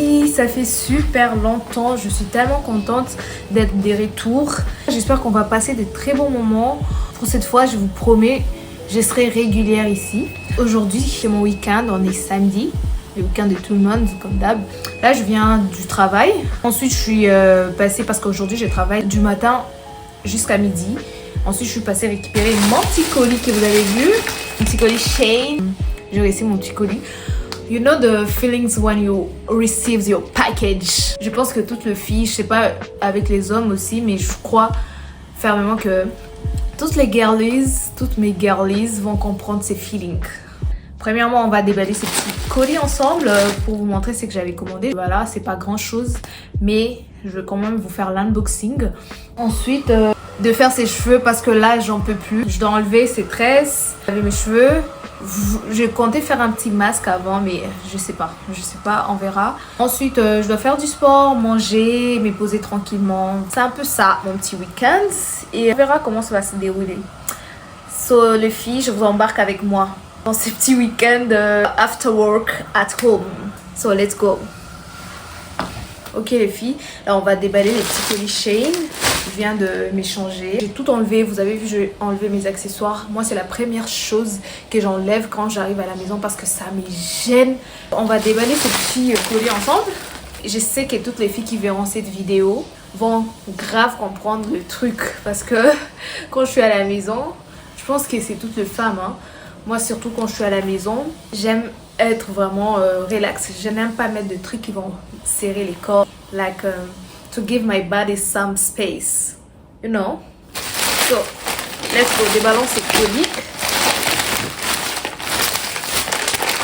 filles, ça fait super longtemps, je suis tellement contente d'être de retour. J'espère qu'on va passer de très bons moments. Pour cette fois, je vous promets, je serai régulière ici. Aujourd'hui, c'est mon week-end, on est samedi, le week-end de tout le monde comme d'hab. Là, je viens du travail. Ensuite, je suis passée, parce qu'aujourd'hui, je travaille du matin jusqu'à midi. Ensuite, je suis passée récupérer mon petit colis que vous avez vu. Un petit colis Shein. J'ai laissé mon petit colis. You know the feelings when you receive your package. Je pense que toutes les filles, je sais pas avec les hommes aussi, mais je crois fermement que toutes les girlies, toutes mes girlies vont comprendre ces feelings. Premièrement, on va déballer ces petits colis ensemble pour vous montrer ce que j'avais commandé. Voilà, c'est pas grand chose, mais je vais quand même vous faire l'unboxing. Ensuite, de faire ses cheveux parce que là, j'en peux plus. Je dois enlever ces tresses, laver mes cheveux. Je comptais faire un petit masque avant, mais je sais pas, on verra. Ensuite, je dois faire du sport, manger, me poser tranquillement. C'est un peu ça, mon petit week-end. Et on verra comment ça va se dérouler. So, les filles, je vous embarque avec moi dans ce petit week-end after work at home. So, let's go. Ok les filles, là on va déballer les petits colis Shein. Je viens de m'échanger. J'ai tout enlevé, vous avez vu, j'ai enlevé mes accessoires. Moi c'est la première chose que j'enlève quand j'arrive à la maison parce que ça me gêne. On va déballer ces petits colis ensemble. Je sais que toutes les filles qui verront cette vidéo vont grave comprendre le truc. Parce que quand je suis à la maison, je pense que c'est toutes les femmes, hein. Moi surtout quand je suis à la maison, j'aime être vraiment relax. Je n'aime pas mettre de trucs qui vont serrer les corps. Like to give my body some space. You know? So, let's go. Déballons ces colis.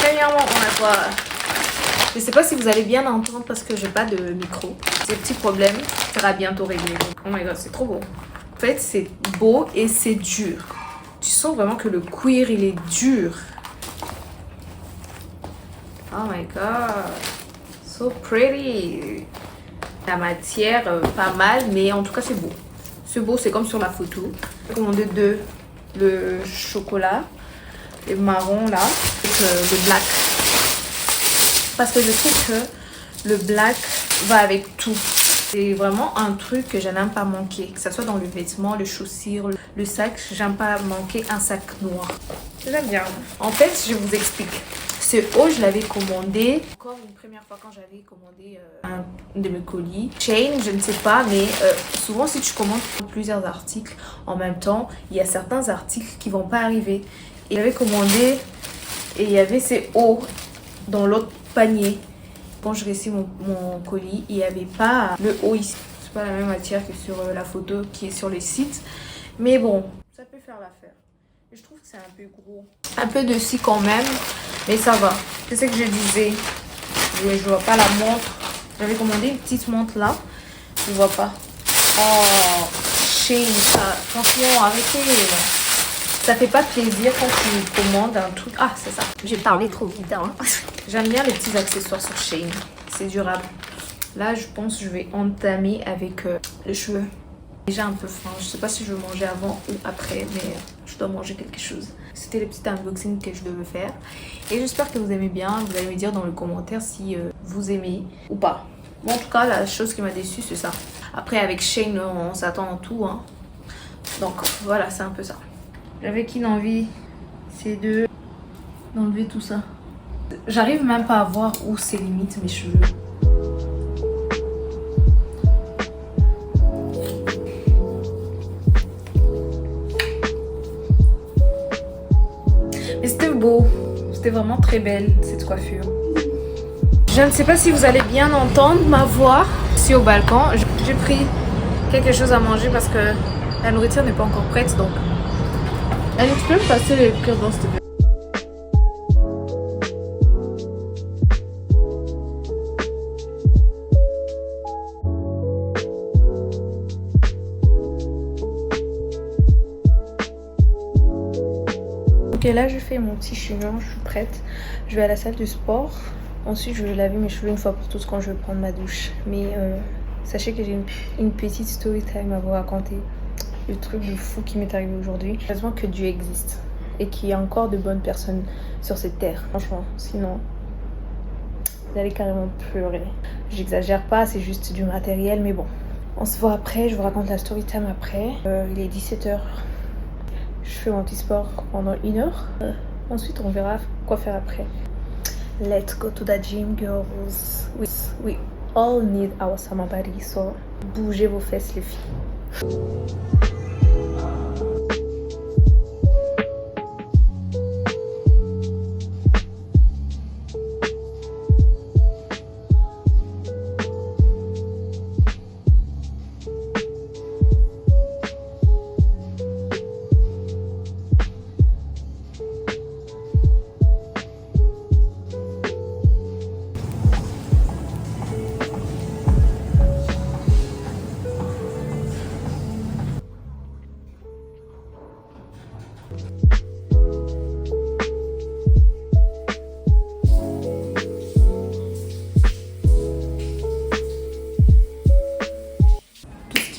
Premièrement, on a quoi? Je sais pas si vous allez bien entendre parce que j'ai pas de micro. Ces petits problèmes sera bientôt réglé. Oh my god, c'est trop beau. En fait, c'est beau et c'est dur. Tu sens vraiment que le cuir, il est dur. Oh my god, so pretty. La matière, pas mal, mais en tout cas c'est beau. C'est beau, c'est comme sur la photo. J'ai commandé le chocolat, le marron là, et le black. Parce que je trouve que le black va avec tout. C'est vraiment un truc que je n'aime pas manquer. Que ce soit dans le vêtement, le chaussure, le sac, j'aime pas manquer un sac noir. J'aime bien. En fait, je vous explique. Ce haut, je l'avais commandé encore une première fois quand j'avais commandé un de mes colis. Shein, je ne sais pas, mais souvent si tu commandes plusieurs articles en même temps, il y a certains articles qui vont pas arriver. Et j'avais commandé et il y avait ces hauts dans l'autre panier. Quand je reçus mon colis, il n'y avait pas le haut ici. C'est pas la même matière que sur la photo qui est sur le site. Mais bon, ça peut faire l'affaire. Je trouve que c'est un peu gros. Un peu de scie quand même, mais ça va. C'est ce que je disais. Je vois pas la montre. J'avais commandé une petite montre là. Je vois pas. Oh, Shein, ça. Franchement, arrêtez. Ça fait pas plaisir quand tu commandes un truc. Ah, c'est ça. J'ai parlé trop vite. Hein. J'aime bien les petits accessoires sur Shein. C'est durable. Là, je pense que je vais entamer avec les cheveux. Déjà un peu faim. Je sais pas si je vais manger avant ou après, mais je dois manger quelque chose. C'était le petit unboxing que je devais faire. Et j'espère que vous aimez bien. Vous allez me dire dans le commentaire si vous aimez ou pas. Bon, en tout cas, la chose qui m'a déçue, c'est ça. Après, avec Shein, on s'attend à tout. Hein. Donc, voilà, c'est un peu ça. J'avais qu'une envie, c'est d'enlever tout ça. J'arrive même pas à voir où c'est limite mes cheveux. Mais c'était beau, c'était vraiment très belle cette coiffure. Je ne sais pas si vous allez bien entendre ma voix. Ici au balcon, j'ai pris quelque chose à manger parce que la nourriture n'est pas encore prête. Donc, allez, tu peux me passer les cure-dents s'il te plaît. Ok, là je fais mon petit chignon, je suis prête. Je vais à la salle de sport. Ensuite je vais laver mes cheveux une fois pour toutes quand je vais prendre ma douche. Mais sachez que j'ai une petite story time à vous raconter. Le truc de fou qui m'est arrivé aujourd'hui. Heureusement que Dieu existe et qu'il y a encore de bonnes personnes sur cette terre. Franchement, sinon Vous allez carrément pleurer. J'exagère pas, c'est juste du matériel, mais bon. On se voit après, je vous raconte la story time après. Il est 17h. Je fais mon petit sport pendant 1 heure. Ensuite, on verra quoi faire après. Let's go to the gym, girls. We all need our summer body, so bougez vos fesses, les filles.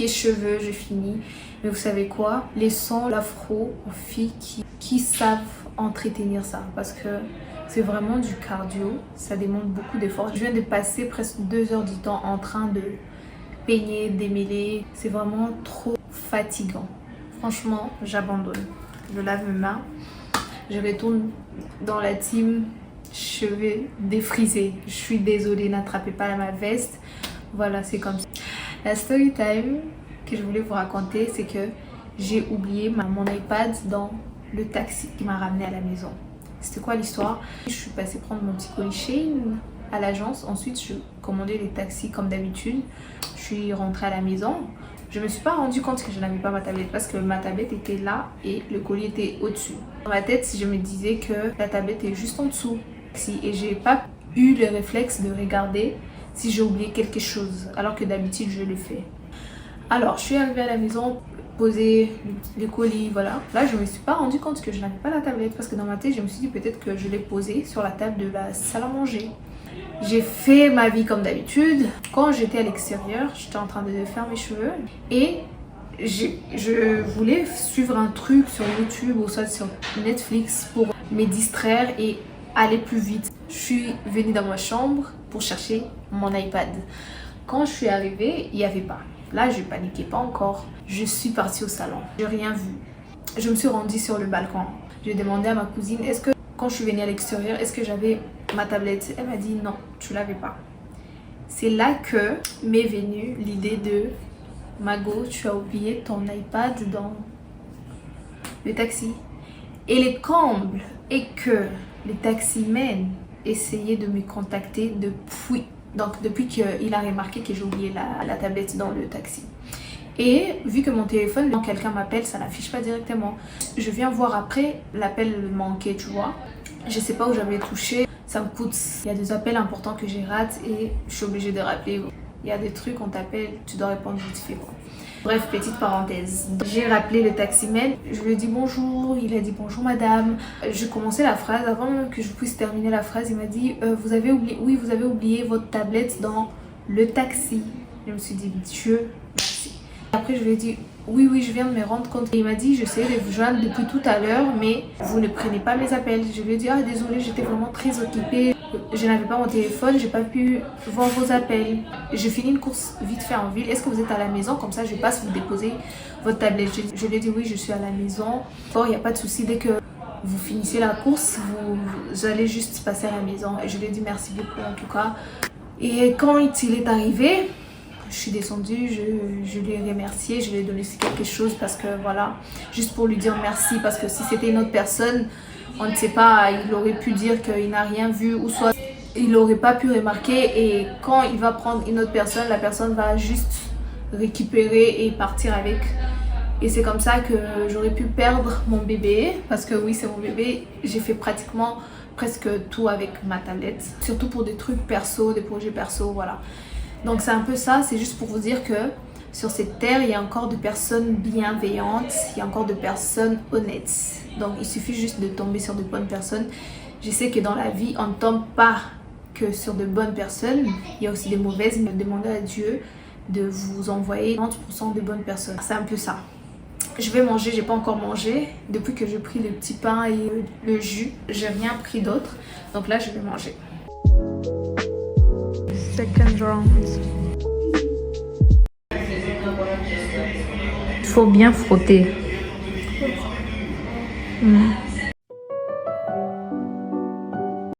Cheveux, j'ai fini. Mais vous savez quoi? Laissons l'afro aux filles qui savent entretenir ça. Parce que c'est vraiment du cardio. Ça demande beaucoup d'efforts. Je viens de passer presque 2 heures du temps en train de peigner, démêler. C'est vraiment trop fatigant. Franchement, j'abandonne. Je lave mes mains. Je retourne dans la team cheveux défrisés. Je suis désolée, n'attrapez pas ma veste. Voilà, c'est comme ça. La story time que je voulais vous raconter, c'est que j'ai oublié mon iPad dans le taxi qui m'a ramené à la maison. C'était quoi l'histoire? Je suis passée prendre mon petit colis Shein à l'agence. Ensuite, je commandais les taxis comme d'habitude. Je suis rentrée à la maison. Je me suis pas rendu compte que je n'avais pas ma tablette parce que ma tablette était là et le colis était au-dessus. Dans ma tête, je me disais que la tablette est juste en dessous. Et j'ai pas eu le réflexe de regarder si j'ai oublié quelque chose, alors que d'habitude je le fais. Alors je suis arrivée à la maison, poser les colis, voilà. Là je me suis pas rendu compte que je n'avais pas la tablette parce que dans ma tête je me suis dit peut-être que je l'ai posée sur la table de la salle à manger. J'ai fait ma vie comme d'habitude. Quand j'étais à l'extérieur, j'étais en train de faire mes cheveux et je voulais suivre un truc sur YouTube ou soit sur Netflix pour me distraire et aller plus vite. Je suis venue dans ma chambre pour chercher mon iPad. Quand je suis arrivée, il n'y avait pas. Là, je paniquais pas encore. Je suis partie au salon. J'ai rien vu. Je me suis rendue sur le balcon. J'ai demandé à ma cousine, est-ce que quand je suis venue à l'extérieur, est-ce que j'avais ma tablette? Elle m'a dit non, tu l'avais pas. C'est là que m'est venue l'idée de Mago, tu as oublié ton iPad dans le taxi. Et le comble est que les taximens essayaient de me contacter depuis qu'il a remarqué que j'ai oublié la tablette dans le taxi. Et vu que mon téléphone, quand quelqu'un m'appelle, ça n'affiche pas directement. Je viens voir après, l'appel manquait, tu vois. Je sais pas où j'avais touché, ça me coûte. Il y a des appels importants que j'ai ratés et je suis obligée de rappeler. Il y a des trucs, on t'appelle, tu dois répondre vite fait quoi. Bref, petite parenthèse. J'ai rappelé le taximène, je lui ai dit bonjour, il a dit bonjour madame. Je commençais la phrase, avant même que je puisse terminer la phrase, il m'a dit vous avez oublié, oui vous avez oublié votre tablette dans le taxi. Je me suis dit Dieu merci. Après je lui ai dit oui je viens de me rendre compte. Et il m'a dit j'essaie de vous joindre depuis tout à l'heure mais vous ne prenez pas mes appels. Je lui ai dit ah désolée, j'étais vraiment très occupée. Je n'avais pas mon téléphone, j'ai pas pu voir vos appels. J'ai fini une course vite fait en ville. Est-ce que vous êtes à la maison? Comme ça, je passe vous déposer votre tablette. Je lui ai dit oui, je suis à la maison. Bon, il n'y a pas de souci. Dès que vous finissez la course, vous allez juste passer à la maison. Et je lui ai dit merci beaucoup en tout cas. Et quand il est arrivé, je suis descendue, je lui ai remercié, je lui ai donné quelque chose parce que voilà, juste pour lui dire merci. Parce que si c'était une autre personne, on ne sait pas, il aurait pu dire qu'il n'a rien vu ou soit il n'aurait pas pu remarquer et quand il va prendre une autre personne, la personne va juste récupérer et partir avec. Et c'est comme ça que j'aurais pu perdre mon bébé parce que oui, c'est mon bébé. J'ai fait pratiquement presque tout avec ma tablette, surtout pour des trucs perso, des projets perso, voilà. Donc c'est un peu ça, c'est juste pour vous dire que sur cette terre, il y a encore de personnes bienveillantes, il y a encore de personnes honnêtes. Donc il suffit juste de tomber sur de bonnes personnes. Je sais que dans la vie, on ne tombe pas que sur de bonnes personnes. Il y a aussi des mauvaises. Mais demandez à Dieu de vous envoyer 30% de bonnes personnes. C'est un peu ça. Je vais manger, j'ai pas encore mangé. Depuis que j'ai pris le petit pain et le jus, j'ai rien pris d'autre. Donc là, je vais manger. Second round. Il faut bien frotter.